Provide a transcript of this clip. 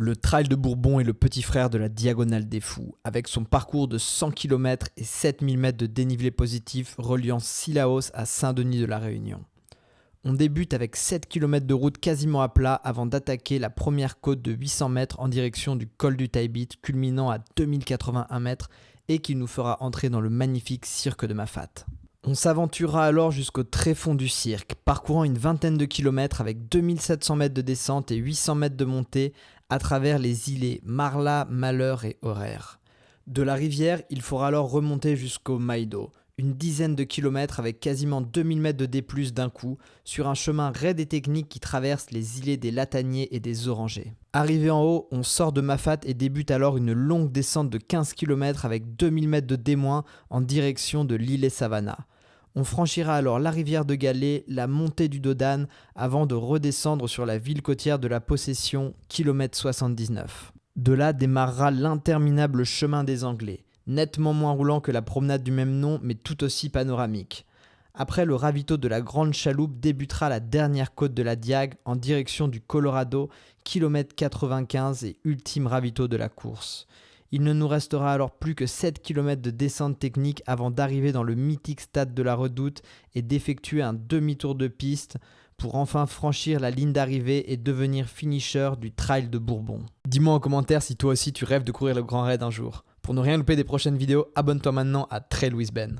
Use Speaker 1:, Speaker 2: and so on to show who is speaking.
Speaker 1: Le Trail de Bourbon est le petit frère de la Diagonale des Fous. Avec son parcours de 100 km et 7000 mètres de dénivelé positif reliant Cilaos à Saint-Denis de la Réunion. On débute avec 7 km de route quasiment à plat avant d'attaquer la première côte de 800 mètres en direction du col du Tailbit, culminant à 2081 mètres et qui nous fera entrer dans le magnifique cirque de Mafate. On s'aventurera alors jusqu'au tréfonds du cirque, parcourant une vingtaine de kilomètres avec 2700 mètres de descente et 800 mètres de montée à travers les îlets Marla, Malheur et Horaire. De la rivière, il faudra alors remonter jusqu'au Maïdo, une dizaine de kilomètres avec quasiment 2000 mètres de D+, d'un coup, sur un chemin raide et technique qui traverse les îlets des Lataniers et des Orangers. Arrivé en haut, on sort de Mafate et débute alors une longue descente de 15 km avec 2000 mètres de D- en direction de l'îlet Savannah. On franchira alors la rivière de Galets, la montée du Dodane, avant de redescendre sur la ville côtière de la Possession, kilomètre 79. De là démarrera l'interminable chemin des Anglais, nettement moins roulant que la promenade du même nom, mais tout aussi panoramique. Après le ravito de la Grande Chaloupe débutera la dernière côte de la Diag en direction du Colorado, kilomètre 95 et ultime ravito de la course. Il ne nous restera alors plus que 7 km de descente technique avant d'arriver dans le mythique stade de la Redoute et d'effectuer un demi-tour de piste pour enfin franchir la ligne d'arrivée et devenir finisher du Trail de Bourbon. Dis-moi en commentaire si toi aussi tu rêves de courir le Grand Raid un jour. Pour ne rien louper des prochaines vidéos, abonne-toi maintenant à Trail with Ben.